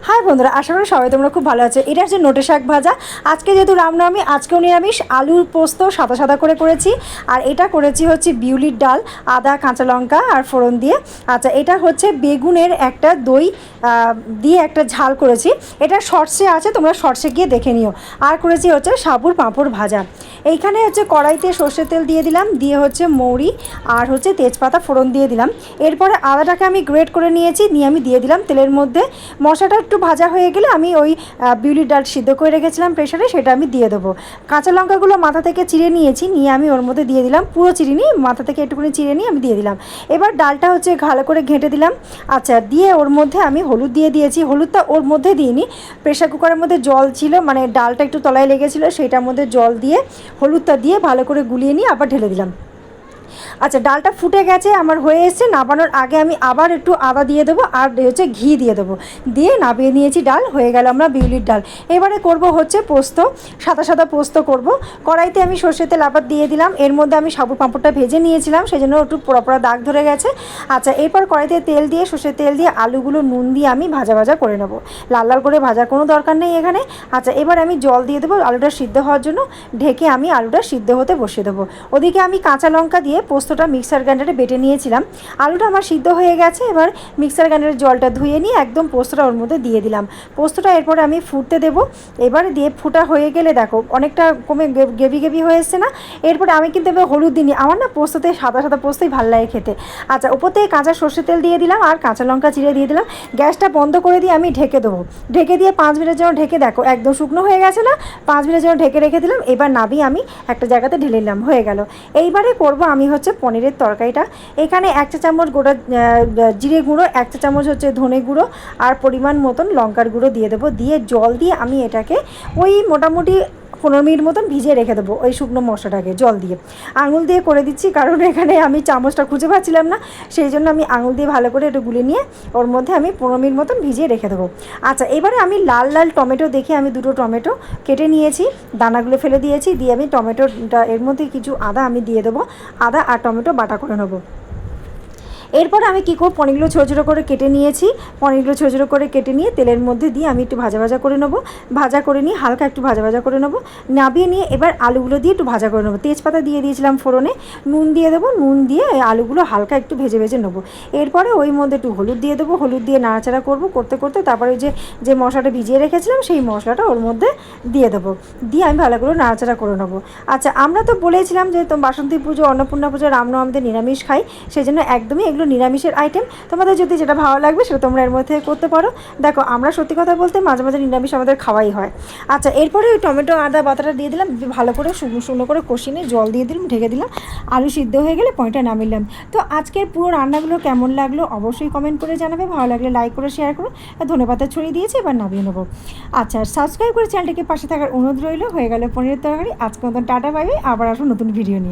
High বন্ধুরা, আশা করি সবাই তোমরা খুব ভালো আছো। এটা হচ্ছে নোটে শাক ভাজা। আজকে যেহেতু রামনবমী, আজকেও নিরামিষ, আলুর পোস্ত সাদা সাদা করে করেছি। আর এটা করেছি হচ্ছে বিউলির ডাল, আদা কাঁচা লঙ্কা আর ফোড়ন দিয়ে। আচ্ছা, এটা হচ্ছে বেগুনের একটা দই দিয়ে একটা ঝাল করেছি। এটা শর্টসে আছে, তোমরা শর্টসে গিয়ে দেখে নিও। আর করেছি হচ্ছে সাবুর পাঁপড় ভাজা। এইখানে হচ্ছে কড়াইতে সর্ষের তেল দিয়ে দিলাম, দিয়ে হচ্ছে মৌরি আর হচ্ছে তেজপাতা ফোড়ন দিয়ে দিলাম। এরপরে আদাটাকে আমি গ্রেট করে নিয়েছি, নিয়ে আমি দিয়ে দিলাম তেলের মধ্যে। মশলাটা একটু ভাজা হয়ে গেলে আমি ওই বিউলির ডাল সিদ্ধ করে রেখেছিলাম প্রেশারে, সেটা আমি দিয়ে দেবো। কাঁচা লঙ্কাগুলো মাথা থেকে চিড়ে নিয়েছি, নিয়ে আমি ওর মধ্যে দিয়ে দিলাম। পুরো চিড়ে নিই, মাথা থেকে একটুখানি চিড়ে নিয়ে আমি দিয়ে দিলাম। এবার ডালটা হচ্ছে ভালো করে ঘেঁটে দিলাম। আচ্ছা, দিয়ে ওর মধ্যে আমি হলুদ দিয়ে দিয়েছি। হলুদটা ওর মধ্যে দিইনি, প্রেশার কুকারের মধ্যে জল ছিল, মানে ডালটা একটু তলায় লেগেছিলো, সেইটার মধ্যে জল দিয়ে হলুদটা দিয়ে ভালো করে গুলিয়ে নিয়ে আবার ঢেলে দিলাম। আচ্ছা, ডালটা ফুটে গেছে আমার, হয়ে এসছে। নামানোর আগে আমি আবার একটু আদা দিয়ে দেবো আর হচ্ছে ঘি দিয়ে দেবো, দিয়ে নামিয়ে নিয়েছি। ডাল হয়ে গেল আমরা বিউলির ডাল। এবারে করব হচ্ছে পোস্ত, সাদা সাদা পোস্ত করব। কড়াইতে আমি সর্ষের তেল আবার দিয়ে দিলাম। এর মধ্যে আমি সাবুর পাঁপড়টা ভেজে নিয়েছিলাম, সেই জন্য একটু পোড়া পোড়া দাগ ধরে গেছে। আচ্ছা, এরপর কড়াইতে তেল দিয়ে, সর্ষের তেল দিয়ে আলুগুলো নুন দিয়ে আমি ভাজা ভাজা করে নেবো। লাল লাল করে ভাজার কোনো দরকার নেই এখানে। আচ্ছা, এবার আমি জল দিয়ে দেবো আলুটা সিদ্ধ হওয়ার জন্য। ঢেকে আমি আলুটা সিদ্ধ হতে বসিয়ে দেবো। ওদিকে আমি কাঁচা লঙ্কা দিয়ে পোস্তটা মিক্সার গ্রাইন্ডারে বেটে নিয়েছিলাম। আলুটা আমার সিদ্ধ হয়ে গেছে। এবার মিক্সার গ্রাইন্ডারের জলটা ধুয়ে নিয়ে একদম পোস্তটা ওর মধ্যে দিয়ে দিলাম। পোস্তটা এরপরে আমি ফুটতে দেবো। এবারে দিয়ে ফুটা হয়ে গেলে দেখো অনেকটা কমে গেবি গেবি হয়ে এসছে না। এরপরে আমি কিন্তু এবার হলুদ দিইনি, আমার না পোস্ততে সাদা সাদা পোস্তই ভালো লাগে খেতে। আচ্ছা, উপর থেকে কাঁচা সর্ষের তেল দিয়ে দিলাম আর কাঁচা লঙ্কা চিড়ে দিয়ে দিলাম। গ্যাসটা বন্ধ করে দিয়ে আমি ঢেকে দেবো। ঢেকে দিয়ে 5 মিনিটের জন্য ঢেকে, দেখো একদম শুকনো হয়ে গেছে না, 5 মিনিটের জন্য ঢেকে রেখে দিলাম। এবার নাবিয়ে আমি একটা জায়গাতে ঢেলে নিলাম, হয়ে গেল। এইবারে করব আমি হচ্ছে পনিরের তরকারিটা। এখানে 1 চা চামচ গোটা জিরে গুঁড়ো, 1 চা চামচ হচ্ছে ধনে গুঁড়ো আর পরিমাণ মতন লঙ্কার গুঁড়ো দিয়ে দেবো। দিয়ে জল দিয়ে আমি এটাকে ওই মোটামুটি 15 মিনিট মতন ভিজিয়ে রেখে দেবো, ওই শুকনো মশলাটাকে জল দিয়ে। আঙুল দিয়ে করে দিচ্ছি, কারণ এখানে আমি চামচটা খুঁজে পাচ্ছিলাম না, সেই জন্য আমি আঙুল দিয়ে ভালো করে একটু গুলে নিয়ে ওর মধ্যে আমি 15 মিনিট মতন ভিজিয়ে রেখে দেবো। আচ্ছা, এবারে আমি লাল লাল টমেটো দেখে আমি 2টো টমেটো কেটে নিয়েছি, দানাগুলো ফেলে দিয়েছি। দিয়ে আমি টমেটোটা এর মধ্যে কিছু আদা আমি দিয়ে দেবো, আদা আর টমেটো বাটা করে নেবো। এরপর আমি কী করব, পনিরগুলো ছোটো ছোটো করে কেটে নিয়েছি। পনিরগুলো ছোটো ছোটো করে কেটে নিয়ে তেলের মধ্যে দিয়ে আমি একটু ভাজা ভাজা করে নেবো। ভাজা করে নিয়ে হালকা একটু ভাজা ভাজা করে নেবো। নাবিয়ে নিয়ে এবার আলুগুলো দিয়ে একটু ভাজা করে নেবো। তেজপাতা দিয়ে দিয়েছিলাম ফোড়নে, নুন দিয়ে দেবো। নুন দিয়ে আলুগুলো হালকা একটু ভেজে ভেজে নেবো। এরপরে ওই মধ্যে একটু হলুদ দিয়ে দেবো। হলুদ দিয়ে নাড়াচাড়া করবো, করতে করতে তারপরে যে মশলাটা ভিজিয়ে রেখেছিলাম সেই মশলাটা ওর মধ্যে দিয়ে দেবো। দিয়ে আমি ভালো করে নাড়াচাড়া করে নেবো। আচ্ছা, আমরা তো বলেছিলাম যে বাসন্তী পুজো, অন্নপূর্ণা পুজো, রামনবমীতে নিরামিষ খাই, সেই জন্য একদমই এগুলো নিরামিষের আইটেম। তোমাদের যদি যেটা ভালো লাগবে সেটা তোমরা এর মধ্যে করতে পারো। দেখো, আমরা সত্যি কথা বলতে মাঝে মাঝে নিরামিষ আমাদের খাওয়াই হয়। আচ্ছা, এরপরে ওই টমেটো আদা বাটাটা দিয়ে দিলাম, ভালো করে শুকনো করে কষিয়ে নিয়ে জল দিয়ে দিলাম, ঢেকে দিলাম। আলু সিদ্ধ হয়ে গেলে পনিরটা নামিলাম। তো আজকের পুরো রান্নাগুলো কেমন লাগলো অবশ্যই কমেন্ট করে জানাবে। ভালো লাগলে লাইক করে শেয়ার করো। ধন্যবাদ ছড়িয়ে দিয়েছি, এবার নামিয়ে নেবো। আচ্ছা, সাবস্ক্রাইব করে চ্যানেলটিকে পাশে থাকার অনুরোধ রইল। হয়ে গেল পনিরের তরকারি। আজকে মতন টাটা, বাই বাই। আবার আসবো নতুন ভিডিও নিয়ে।